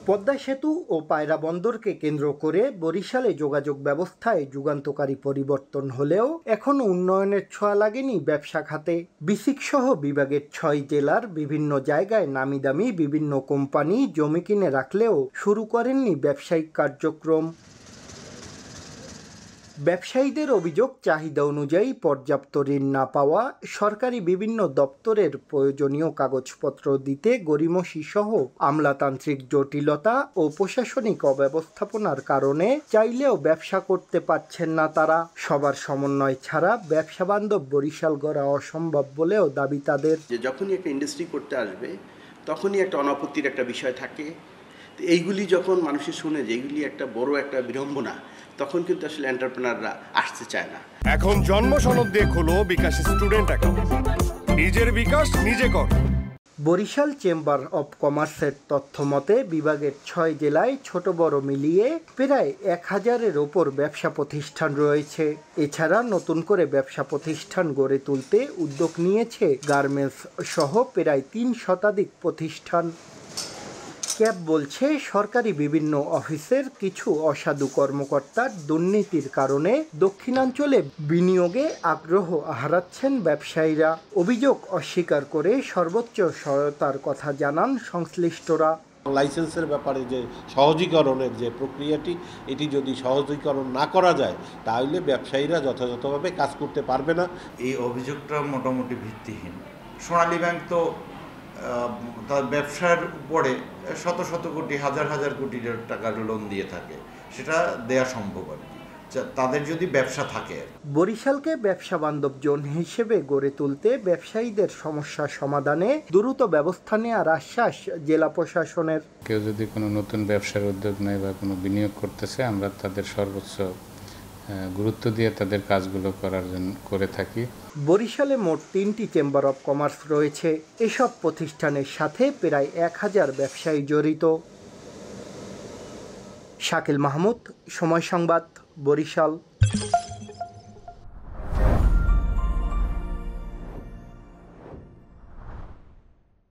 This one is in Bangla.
পদ্মা সেতু ও পায়রা বন্দরকে কেন্দ্র করে বরিশালে যোগাযোগ ব্যবস্থায় যুগান্তকারী পরিবর্তন হলেও এখনও উন্নয়নের ছোঁয়া লাগেনি ব্যবসা খাতে। বিসিক-সহ বিভাগের ৬ জেলার বিভিন্ন জায়গায় নামিদামি বিভিন্ন কোম্পানি জমি কিনে রাখলেও শুরু করেননি ব্যবসায়িক কার্যক্রম। ব্যবসায়ীদের অভিযোগ, চাহিদা অনুযায়ী পর্যাপ্ত ঋণ না পাওয়া, সরকারি বিভিন্ন দপ্তরের প্রয়োজনীয় কাগজপত্র দিতে গড়িমসি সহ আমলাতান্ত্রিক জটিলতা ও প্রশাসনিক অব্যবস্থাপনার কারণে চাইলেও ব্যবসা করতে পারছেন না তারা। সবার সমন্বয় ছাড়া ব্যবসা বান্ধব বরিশাল গড়া অসম্ভব বলেও দাবি তাদের। যখনই একটা ইন্ডাস্ট্রি করতে আসবে তখনই একটা অনাপত্তির একটা বিষয় থাকে। এইগুলি যখন মানুষের শুনে যে এইগুলি একটা বড় একটা বিড়ম্বনা, তখন কিন্তু আসলে এন্টারপ্রেনাররা আসতে চায় না। এখন জন্ম সনদ দিয়ে খোলো বিকাশ স্টুডেন্ট অ্যাকাউন্ট, নিজের বিকাশ নিজে কর। বরিশাল চেম্বার অব কমার্সের তথ্য মতে বিভাগের ৬ জেলায় ছোট বড় মিলিয়ে প্রায় ১,০০০-এর ওপর ব্যবসা প্রতিষ্ঠান রয়েছে। এছাড়া নতুন করে ব্যবসা প্রতিষ্ঠান গড়ে তুলতে উদ্যোগ নিয়েছে গার্মেন্টস সহ প্রায় ৩ শতাধিক প্রতিষ্ঠান। ক্যাব বলছে, সরকারি বিভিন্ন অফিসের কিছু অসাধু কর্মকর্তার দুর্নীতির কারণে দক্ষিণাঞ্চলে বিনিয়োগে আগ্রহ হারাচ্ছেন ব্যবসায়ীরা। অভিযোগ অস্বীকার করে সর্বোচ্চ সহায়তার কথা জানান সংশ্লিষ্টরা। লাইসেন্সের ব্যাপারে যে সহজীকরণের যে প্রক্রিয়াটি, এটি যদি সহজীকরণ না করা যায় তাহলে ব্যবসায়ীরা যথাযথভাবে কাজ করতে পারবে না। এই অভিযোগটা মোটামুটি ভিত্তিহীন। সোনালী ব্যাংক তো তার ব্যবসার উপরে শত শত কোটি, হাজার হাজার কোটি টাকার লোন দিয়ে থাকে, সেটা দেয়া সম্ভব আর কি, তাদের যদি ব্যবসা থাকে। বরিশালকে ব্যবসা বান্ধব জোন হিসেবে গড়ে তুলতে ব্যবসায়ীদের সমস্যা সমাধানে দ্রুত ব্যবস্থা নেওয়ার আশ্বাস জেলা প্রশাসনের। কেউ যদি কোনো নতুন ব্যবসার উদ্যোগ নেয় বা কোনো বিনিয়োগ করতেছে, আমরা তাদের সর্বোচ্চ গুরুত্ব দিয়ে তাদের কাজগুলো করার জন্য করে থাকি। বরিশালে মোট ৩টি চেম্বার অব কমার্স রয়েছে। এসব প্রতিষ্ঠানের সাথে প্রায় ১,০০০ ব্যবসায়ী জড়িত। শাকিল মাহমুদ, সময় সংবাদ, বরিশাল।